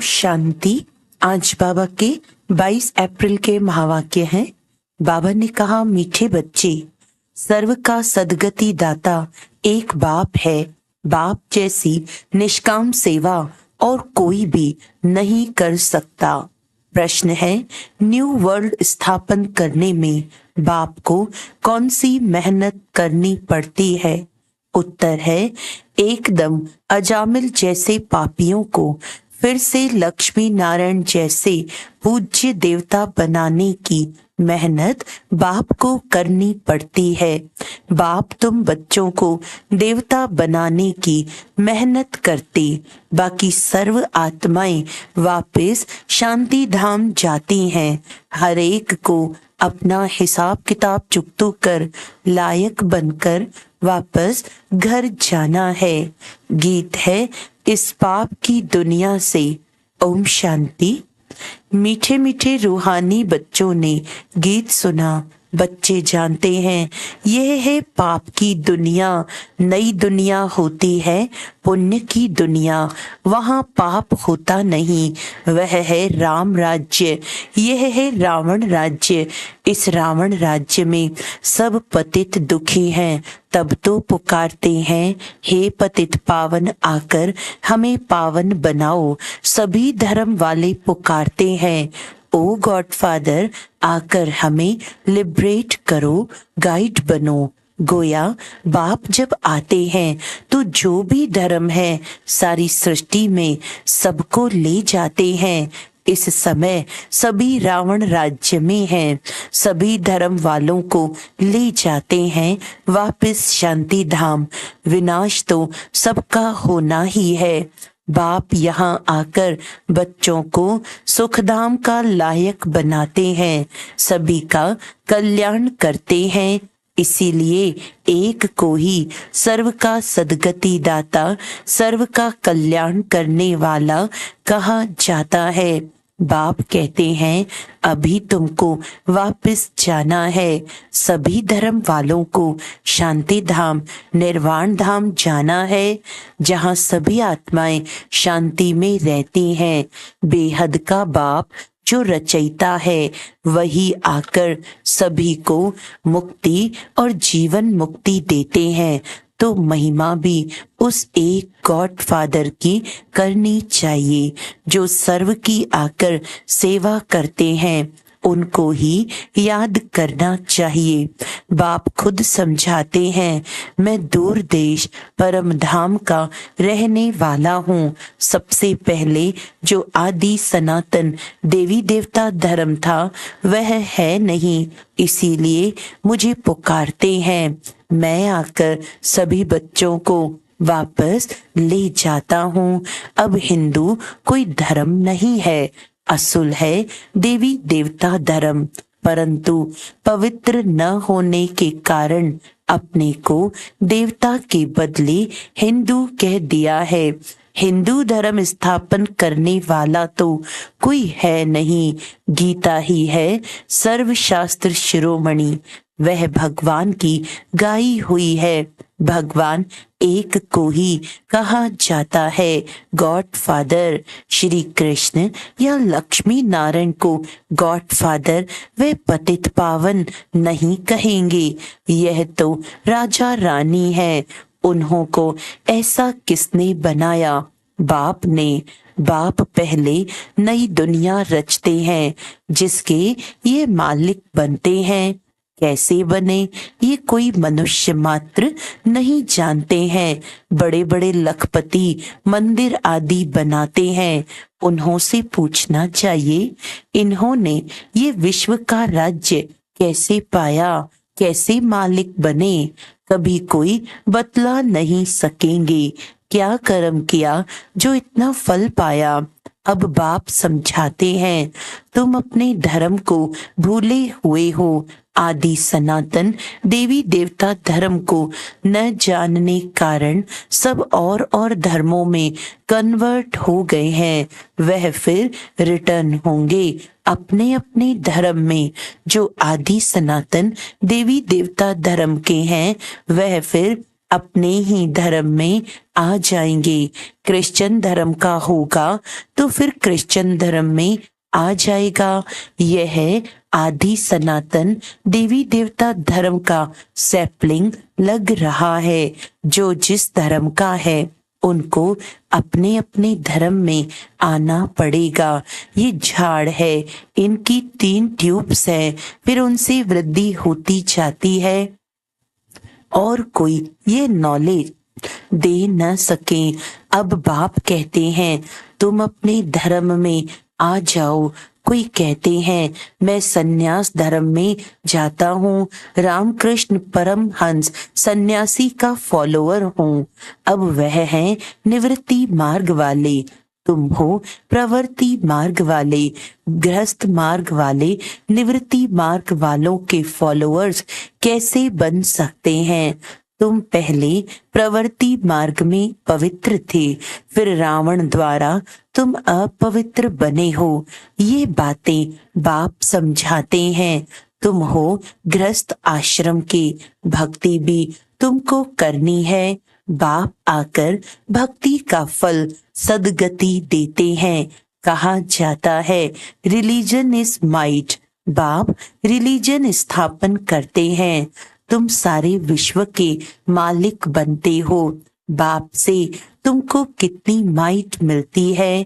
शांति। आज बाबा के 22 अप्रैल के महावाक्य हैं। बाबा ने कहा, मीठे बच्चे, सर्व का सदगति दाता एक बाप है। बाप जैसी निष्काम सेवा और कोई भी नहीं कर सकता। प्रश्न है, न्यू वर्ल्ड स्थापन करने में बाप को कौन सी मेहनत करनी पड़ती है? उत्तर है, एकदम अजामिल जैसे पापियों को फिर से लक्ष्मी नारायण जैसे पूज्य देवता बनाने की मेहनत बाप को करनी पड़ती है। बाप तुम बच्चों को देवता बनाने की मेहनत करते, बाकी सर्व आत्माएं वापस शांति धाम जाती हैं। हर एक को अपना हिसाब किताब चुकतो कर लायक बनकर वापस घर जाना है। गीत है, इस पाप की दुनिया से। ओम शांति। मीठे मीठे रूहानी बच्चों ने गीत सुना। बच्चे जानते हैं यह है पाप की दुनिया। नई दुनिया होती है पुण्य की दुनिया, वहाँ पाप होता नहीं। वह है राम राज्य, यह है रावण राज्य। इस रावण राज्य में सब पतित दुखी हैं, तब तो पुकारते हैं, हे पतित पावन आकर हमें पावन बनाओ। सभी धर्म वाले पुकारते हैं, ओ गॉड फादर आकर हमें लिबरेट करो, गाइड बनो। गोया बाप जब आते हैं तो जो भी धर्म है सारी सृष्टि में सबको ले जाते हैं। इस समय सभी रावण राज्य में हैं, सभी धर्म वालों को ले जाते हैं वापस शांति धाम। विनाश तो सबका होना ही है। बाप यहाँ आकर बच्चों को सुखधाम का लायक बनाते हैं, सभी का कल्याण करते हैं। इसीलिए एक को ही सर्व का सदगति दाता, सर्व का कल्याण करने वाला कहा जाता है। बाप कहते हैं, अभी तुमको वापस जाना है। सभी धर्म वालों को शांति धाम, निर्वाण धाम जाना है, जहाँ सभी आत्माएं शांति में रहती हैं। बेहद का बाप जो रचयिता है वही आकर सभी को मुक्ति और जीवन मुक्ति देते हैं। तो महिमा भी उस एक गॉड फादर की करनी चाहिए जो सर्व की आकर सेवा करते हैं। उनको ही याद करना चाहिए। बाप खुद समझाते हैं, मैं दूर देश परम धाम का रहने वाला हूँ। सबसे पहले जो आदि सनातन देवी देवता धर्म था वह है नहीं, इसीलिए मुझे पुकारते हैं। मैं आकर सभी बच्चों को वापस ले जाता हूँ। अब हिंदू कोई धर्म नहीं है, असुल है देवी देवता धर्म, परंतु पवित्र न होने के कारण अपने को देवता के बदले हिंदू कह दिया है। हिंदू धर्म स्थापन करने वाला तो कोई है नहीं, गीता ही है सर्वशास्त्र शिरोमणि। वह भगवान की गाई हुई है। भगवान एक को ही कहा जाता है गॉड फादर। श्री कृष्ण या लक्ष्मी नारायण को गॉड फादर वे पतित पावन नहीं कहेंगे। यह तो राजा रानी है, उन्हों को ऐसा किसने बनाया? बाप ने। बाप पहले नई दुनिया रचते हैं जिसके ये मालिक बनते हैं। कैसे बने ये कोई मनुष्य मात्र नहीं जानते हैं। बड़े बड़े लखपति मंदिर आदि बनाते हैं, उन्हों से पूछना चाहिए इन्होंने ये विश्व का राज्य कैसे पाया, कैसे मालिक बने? कभी कोई बतला नहीं सकेंगे। क्या कर्म किया जो इतना फल पाया? अब बाप समझाते हैं, तुम अपने धर्म को भूले हुए हो। आदि सनातन देवी देवता धर्म को न जानने कारण सब और धर्मों में कन्वर्ट हो गए हैं। वह फिर रिटर्न होंगे अपने अपने धर्म में। जो आदि सनातन देवी देवता धर्म के हैं वह फिर अपने ही धर्म में आ जाएंगे। क्रिश्चियन धर्म का होगा तो फिर क्रिश्चियन धर्म में आ जाएगा। यह है आदि सनातन देवी देवता धर्म का सैपलिंग लग रहा है। जो जिस धर्म का है उनको अपने अपने धर्म में आना पड़ेगा। ये झाड़ है, इनकी 3 ट्यूब्स है, फिर उनसे वृद्धि होती जाती है और कोई ये नॉलेज दे न सके। अब बाप कहते हैं तुम अपने धर्म में आ जाओ। कोई कहते हैं मैं सन्यास धर्म में जाता हूँ, रामकृष्ण परमहंस सन्यासी का फॉलोअर हूँ। अब वह है निवृत्ति मार्ग वाले, तुम हो प्रवृत्ति मार्ग वाले। गृहस्थ मार्ग वाले निवृत्ति मार्ग वालों के फॉलोअर्स कैसे बन सकते हैं? तुम पहले प्रवृत्ति मार्ग में पवित्र थे, फिर रावण द्वारा तुम अपवित्र बने हो। ये बातें बाप समझाते हैं। तुम हो गृहस्थ आश्रम के, भक्ति भी तुमको करनी है। बाप आकर भक्ति का फल सदगति देते हैं। कहा जाता है रिलीजन इज माइट। बाप रिलीजन स्थापन करते हैं। तुम सारे विश्व के मालिक बनते हो। बाप से तुमको कितनी माइट मिलती है।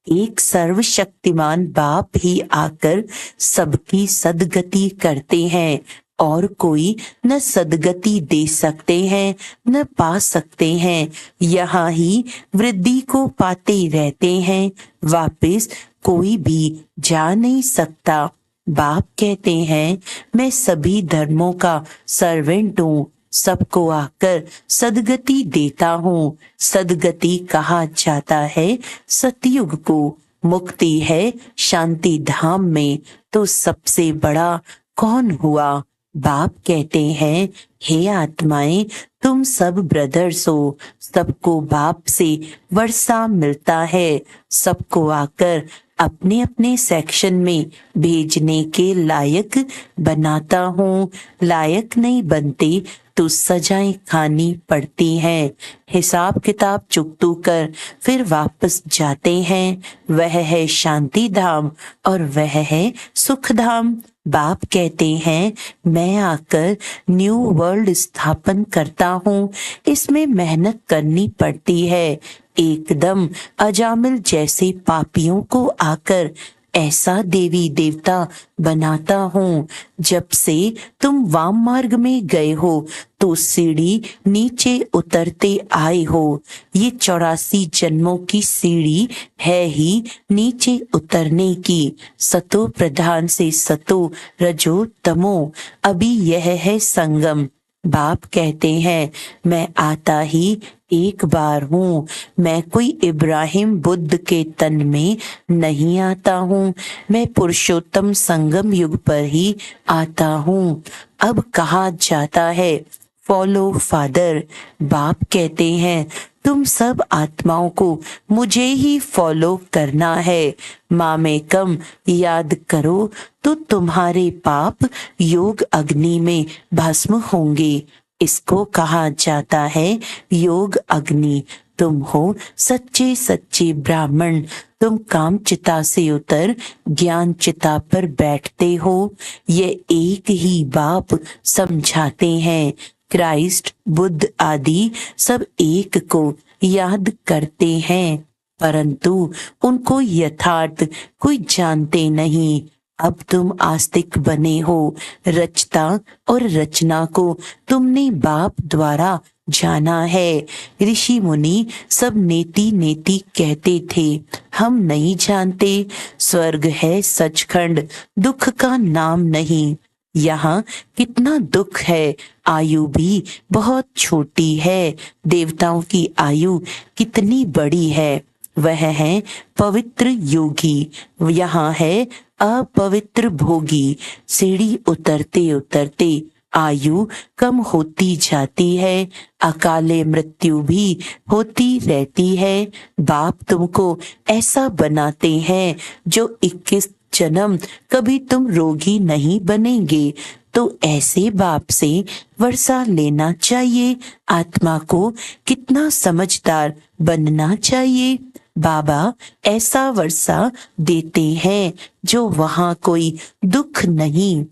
एक सर्वशक्तिमान बाप ही आकर सबकी सदगति करते हैं और कोई न सदगति दे सकते हैं न पा सकते हैं। यहाँ ही वृद्धि को पाते रहते हैं, वापस कोई भी जा नहीं सकता। बाप कहते हैं मैं सभी धर्मों का सर्वेंट हूँ, सबको आकर सदगति देता हूँ। सदगति कहा जाता है सतयुग को। मुक्ति है शांति धाम में, तो सबसे बड़ा कौन हुआ? बाप कहते हैं हे आत्माएं, तुम सब ब्रदर्स हो। सबको बाप से वर्षा मिलता है। सबको आकर अपने अपने सेक्शन में भेजने के लायक बनाता हूँ। लायक नहीं बनते तो सजाएं खानी पड़ती हैं। हिसाब किताब चुकतू कर फिर वापस जाते हैं। वह है शांति धाम और वह है सुख धाम। बाप कहते हैं मैं आकर न्यू वर्ल्ड स्थापन करता हूँ। इसमें मेहनत करनी पड़ती है। एकदम अजामिल जैसे पापियों को आकर ऐसा देवी देवता बनाता हूँ। जब से तुम वाम मार्ग में गए हो तो सीढ़ी नीचे उतरते आए हो। ये 84 जन्मों की सीढ़ी है ही नीचे उतरने की। सतो प्रधान से सतो रजो तमो, अभी यह है संगम। बाप कहते हैं मैं आता ही एक बार हूँ। मैं कोई इब्राहिम बुद्ध के तन में नहीं आता हूँ। मैं पुरुषोत्तम संगम युग पर ही आता हूँ। अब कहा जाता है फॉलो फादर। बाप कहते हैं तुम सब आत्माओं को मुझे ही फॉलो करना है। मामेकम याद करो तो तुम्हारे पाप योग अग्नि में भस्म होंगे। इसको कहा जाता है योग अग्नि। तुम हो सच्चे सच्चे ब्राह्मण। तुम काम चिता से उतर ज्ञान चिता पर बैठते हो। ये एक ही बाप समझाते हैं। क्राइस्ट बुद्ध आदि सब एक को याद करते हैं, परंतु उनको यथार्थ कोई जानते नहीं। अब तुम आस्तिक बने हो। रचता और रचना को तुमने बाप द्वारा जाना है। ऋषि मुनि सब नेति नेति कहते थे, हम नहीं जानते। स्वर्ग है सचखंड, दुख का नाम नहीं। यहाँ कितना दुख है। आयु भी बहुत छोटी है। देवताओं की आयु कितनी बड़ी है। वह है पवित्र योगी, यहाँ है अपवित्र भोगी। सीढ़ी उतरते उतरते आयु कम होती जाती है। अकाले मृत्यु भी होती रहती है। बाप तुमको ऐसा बनाते हैं जो 21 जन्म कभी तुम रोगी नहीं बनेंगे। तो ऐसे बाप से वर्षा लेना चाहिए। आत्मा को कितना समझदार बनना चाहिए। बाबा ऐसा वर्षा देते हैं जो वहाँ कोई दुख नहीं।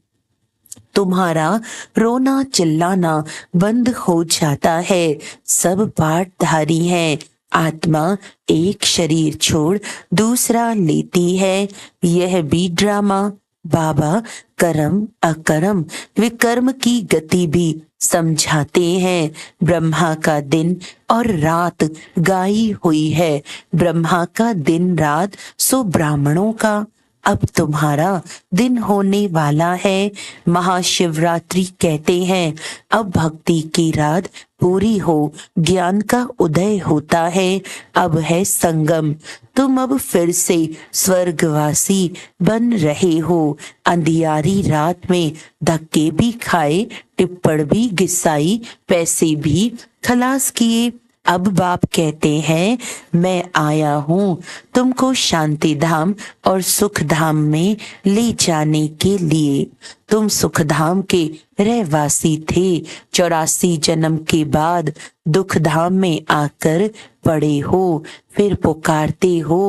तुम्हारा रोना चिल्लाना बंद हो जाता है। सब पाठधारी हैं। आत्मा एक शरीर छोड़ दूसरा लेती है। यह भी ड्रामा। बाबा कर्म अकर्म विकर्म की गति भी समझाते हैं। ब्रह्मा का दिन और रात गाई हुई है। ब्रह्मा का दिन रात सो ब्राह्मणों का। अब तुम्हारा दिन होने वाला है। महाशिवरात्रि कहते हैं। अब भक्ति की रात पूरी हो, ज्ञान का उदय होता है। अब है संगम। तुम अब फिर से स्वर्गवासी बन रहे हो। अंधियारी रात में धक्के भी खाए, टिप्पण भी घिसाई, पैसे भी खलास किए। अब बाप कहते हैं मैं आया हूँ तुमको शांति धाम और सुख धाम में ले जाने के लिए। तुम सुख धाम के रहवासी थे। 84 जन्म के बाद दुख धाम में आकर पड़े हो। फिर पुकारते हो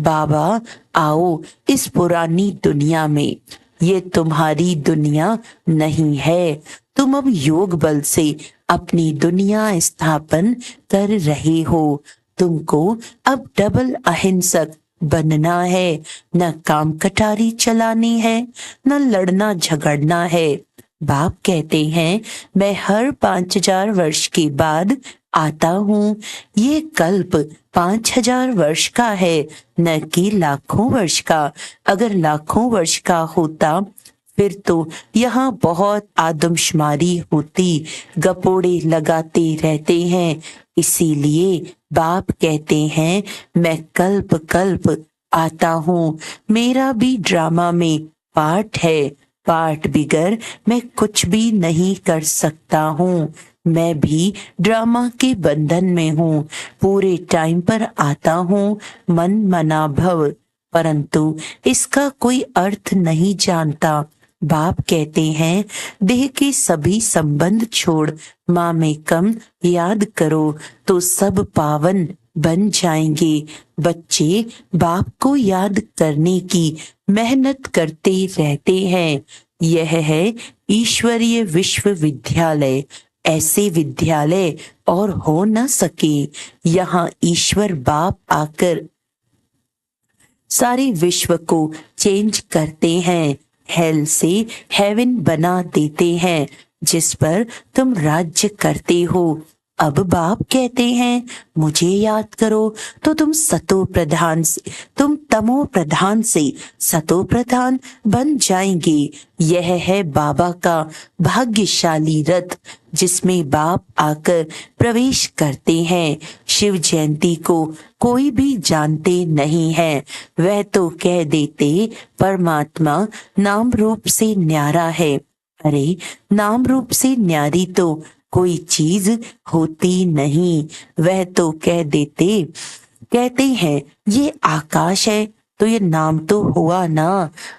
बाबा आओ इस पुरानी दुनिया में। ये तुम्हारी दुनिया नहीं है। तुम अब योग बल से अपनी दुनिया स्थापन कर रहे हो। तुमको अब डबल अहिंसक बनना है। न काम कटारी चलानी है, न लड़ना झगड़ना है। बाप कहते हैं मैं हर 5000 वर्ष के बाद आता हूँ। ये कल्प 5000 वर्ष का है, न कि लाखों वर्ष का। अगर लाखों वर्ष का होता फिर तो यहाँ बहुत आदमशुमारी होती। गपोड़े लगाते रहते हैं। इसीलिए बाप कहते हैं मैं कल्प कल्प आता हूँ। मेरा भी ड्रामा में पार्ट है। पार्ट बिगर मैं कुछ भी नहीं कर सकता हूँ। मैं भी ड्रामा के बंधन में हूँ। पूरे टाइम पर आता हूँ। मन मना भव, परंतु इसका कोई अर्थ नहीं जानता। बाप कहते हैं देह के सभी संबंध छोड़ माँ में कम याद करो तो सब पावन बन जाएंगे। बच्चे बाप को याद करने की मेहनत करते रहते हैं। यह है ईश्वरीय विश्वविद्यालय। ऐसे विद्यालय और हो न सके। यहाँ ईश्वर बाप आकर सारे विश्व को चेंज करते हैं। हेल से हेवन बना देते हैं जिस पर तुम राज्य करते हो। अब बाप कहते हैं मुझे याद करो तो तुम तमो प्रधान से सतो प्रधान बन जाएंगे। यह है बाबा का भाग्यशाली रथ जिसमें बाप आकर प्रवेश करते हैं। शिव जयंती को कोई भी जानते नहीं है। वह तो कह देते परमात्मा नाम रूप से न्यारा है। अरे नाम रूप से न्यारी तो कोई चीज होती नहीं। वह तो कहते हैं ये आकाश है तो ये नाम तो हुआ ना।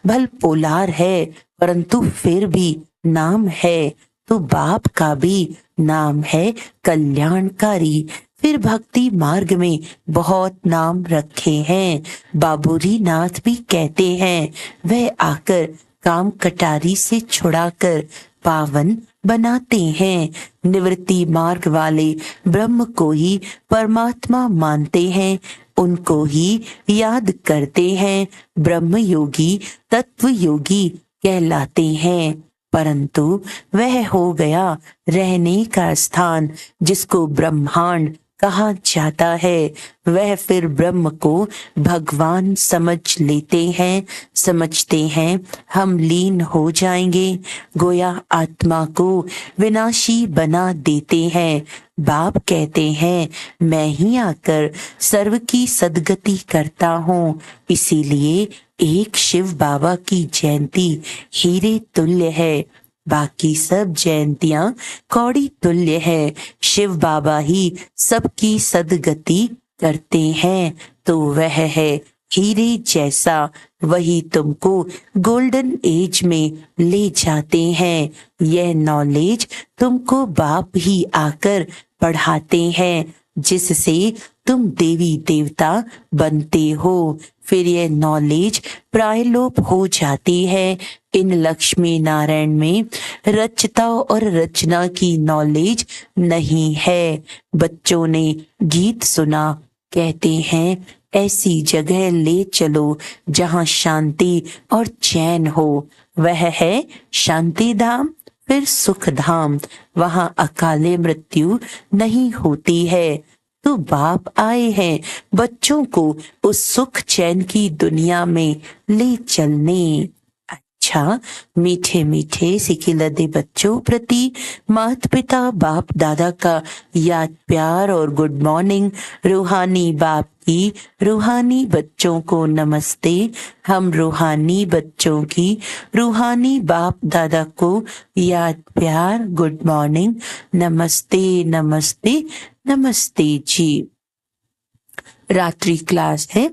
भल पोलार है परंतु फिर भी नाम है। तो बाप का भी नाम है कल्याणकारी। फिर भक्ति मार्ग में बहुत नाम रखे हैं। बाबूरी नाथ भी कहते हैं वह आकर काम कटारी से छुड़ाकर पावन बनाते हैं। निवृत्ति मार्ग वाले ब्रह्म को ही परमात्मा मानते हैं। उनको ही याद करते हैं। ब्रह्म योगी तत्व योगी कहलाते हैं। परंतु वह हो गया रहने का स्थान जिसको ब्रह्मांड कहा जाता है। वह फिर ब्रह्म को भगवान समझ लेते हैं। समझते हैं हम लीन हो जाएंगे। गोया आत्मा को विनाशी बना देते हैं। बाप कहते हैं मैं ही आकर सर्व की सदगति करता हूँ। इसीलिए एक शिव बाबा की जयंती हीरे तुल्य है। बाकी सब जयंतियां कौड़ी तुल्य है। शिव बाबा ही सबकी सदगति करते हैं तो वह है हीरे जैसा, वही तुमको गोल्डन एज में ले जाते हैं। यह नॉलेज तुमको बाप ही आकर पढ़ाते हैं, जिससे तुम देवी देवता बनते हो। फिर यह नॉलेज प्रायलोप हो जाती है। इन लक्ष्मी नारायण में रचता और रचना की नॉलेज नहीं है। बच्चों ने गीत सुना, कहते हैं ऐसी जगह ले चलो जहाँ शांति और चैन हो, वह है शांति धाम, फिर सुख धाम। वहाँ अकाले मृत्यु नहीं होती है। तो बाप आए हैं बच्चों को उस सुख चैन की दुनिया में ले चलने। अच्छा, मीठे मीठे सिखिलदे बच्चों प्रति माता पिता बाप दादा का याद प्यार और गुड मॉर्निंग। रूहानी बाप की रूहानी बच्चों को नमस्ते। हम रूहानी बच्चों की रूहानी बाप दादा को याद प्यार गुड मॉर्निंग। नमस्ते नमस्ते नमस्ते जी। रात्रि क्लास है।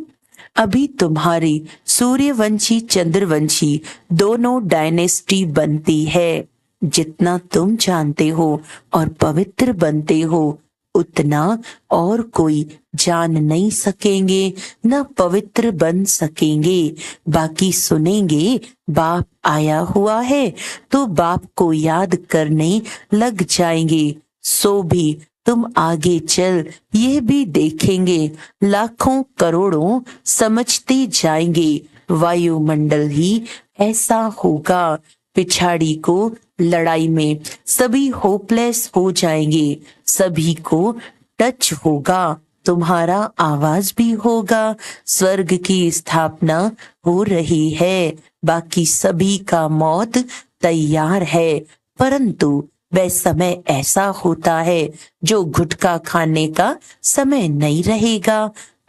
अभी तुम्हारी सूर्यवंशी चंद्रवंशी दोनों डायनेस्टी बनती है। जितना तुम जानते हो और पवित्र बनते हो, उतना और कोई जान नहीं सकेंगे, न पवित्र बन सकेंगे। बाकी सुनेंगे बाप आया हुआ है तो बाप को याद करने लग जाएंगे। सो भी तुम आगे चल ये भी देखेंगे, लाखों करोड़ों समझते जाएंगे। वायुमंडल ही ऐसा होगा। पिछाड़ी को लड़ाई में सभी होपलेस हो जाएंगे। सभी को टच होगा, तुम्हारा आवाज भी होगा। स्वर्ग की स्थापना हो रही है। बाकी सभी का मौत तैयार है, परंतु वह समय ऐसा होता है जो गुटखा खाने का समय नहीं रहेगा।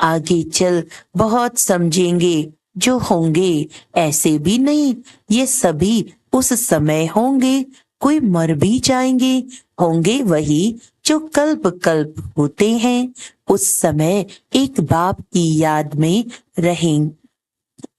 आगे चल बहुत समझेंगे जो होंगे, ऐसे भी नहीं ये सभी उस समय होंगे। कोई मर भी जाएंगे, होंगे वही जो कल्प कल्प होते हैं। उस समय एक बाप की याद में रहेंगे,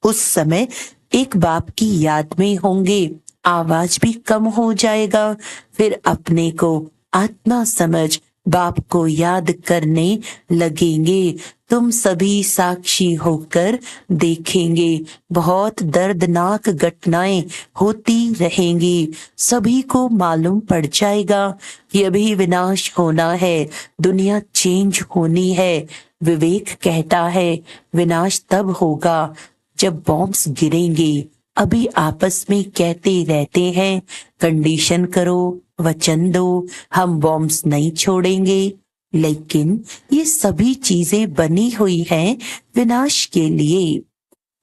उस समय एक बाप की याद में होंगे। आवाज भी कम हो जाएगा। फिर अपने को आत्मा समझ बाप को याद करने लगेंगे। तुम सभी साक्षी होकर देखेंगे, बहुत दर्दनाक घटनाएं होती रहेंगी। सभी को मालूम पड़ जाएगा कि अभी विनाश होना है, दुनिया चेंज होनी है। विवेक कहता है विनाश तब होगा जब बॉम्ब्स गिरेंगे। अभी आपस में कहते रहते हैं कंडीशन करो, वचन दो, हम बॉम्ब्स नहीं छोड़ेंगे। लेकिन ये सभी चीजें बनी हुई हैं विनाश के लिए।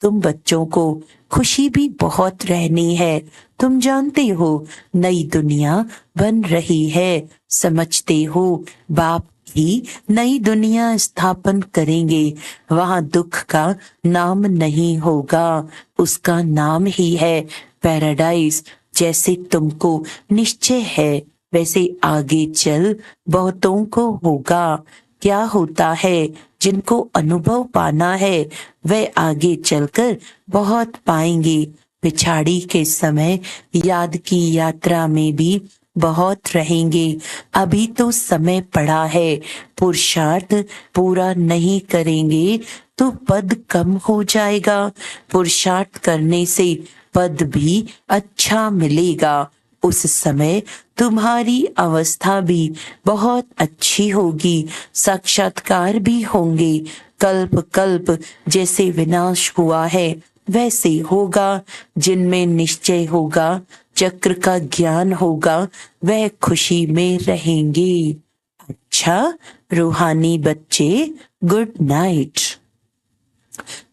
तुम बच्चों को खुशी भी बहुत रहनी है। तुम जानते हो नई दुनिया बन रही है, समझते हो बाप ही नई दुनिया स्थापन करेंगे। वहां दुख का नाम नहीं होगा, उसका नाम ही है पैराडाइज। जैसे तुमको निश्चय है वैसे आगे चल बहुतों को होगा। क्या होता है जिनको अनुभव पाना है वह आगे चलकर बहुत पाएंगे। पिछाड़ी के समय याद की यात्रा में भी बहुत रहेंगे। अभी तो समय पड़ा है, पुरुषार्थ पूरा नहीं करेंगे तो पद कम हो जाएगा। पुरुषार्थ करने से पद भी अच्छा मिलेगा। उस समय तुम्हारी अवस्था भी बहुत अच्छी होगी, साक्षात्कार भी होंगे। कल्प कल्प जैसे विनाश हुआ है वैसे होगा। जिनमें निश्चय होगा, चक्र का ज्ञान होगा, वह खुशी में रहेंगे। अच्छा रूहानी बच्चे, गुड नाइट।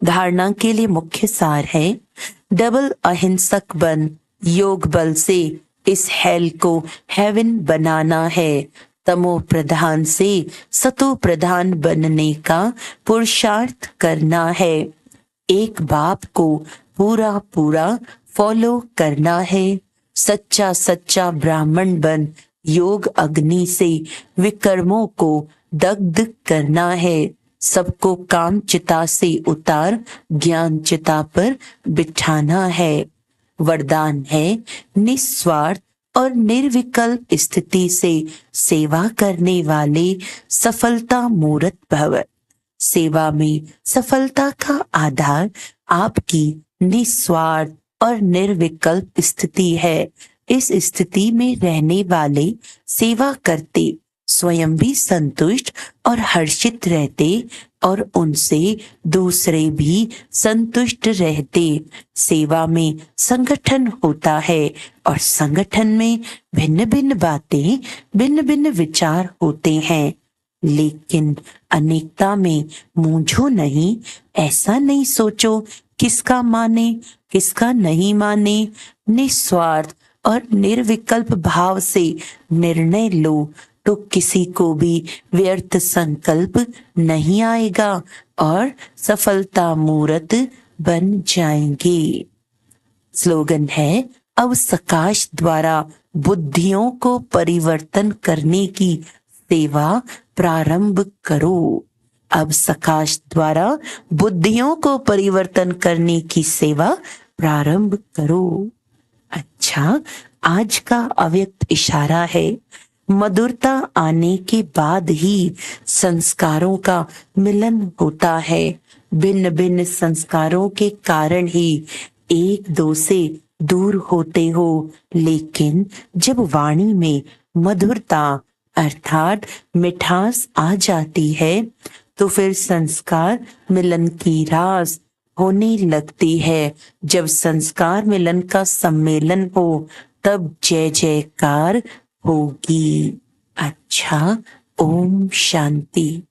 धारणा के लिए मुख्य सार है, डबल अहिंसक बन योग बल से इस हेल को हेवन बनाना है। तमो प्रधान से सतो प्रधान बनने का पुरुषार्थ करना है। एक बाप को पूरा पूरा फॉलो करना है। सच्चा सच्चा ब्राह्मण बन योग अग्नि से विकर्मों को दग्ध करना है। सबको काम चिता से उतार ज्ञान चिता पर बिठाना है। वरदान है निस्वार्थ और निर्विकल्प स्थिति से सेवा करने वाले सफलता मूर्त भव। सेवा में सफलता का आधार आपकी निस्वार्थ और निर्विकल्प स्थिति है। इस स्थिति में रहने वाले सेवा करते स्वयं भी संतुष्ट और हर्षित रहते और उनसे दूसरे भी संतुष्ट रहते। सेवा में संगठन होता है और संगठन में भिन्न भिन्न बातें, भिन्न भिन्न विचार होते हैं, लेकिन अनेकता में मूंझो नहीं। ऐसा नहीं सोचो किसका माने किसका नहीं माने। निस्वार्थ और निर्विकल्प भाव से निर्णय लो तो किसी को भी व्यर्थ संकल्प नहीं आएगा और सफलता मूर्त बन जाएंगे। स्लोगन है, अब सकाश द्वारा बुद्धियों को परिवर्तन करने की सेवा प्रारंभ करो। अब सकाश द्वारा बुद्धियों को परिवर्तन करने की सेवा प्रारंभ करो। अच्छा, आज का अव्यक्त इशारा है, मधुरता आने के बाद ही संस्कारों का मिलन होता है। भिन्न भिन्न संस्कारों के कारण ही एक दो से दूर होते हो, लेकिन जब वाणी में मधुरता अर्थात मिठास आ जाती है तो फिर संस्कार मिलन की रास होने लगती है। जब संस्कार मिलन का सम्मेलन हो तब जय जयकार होगी। अच्छा, ओम शांति।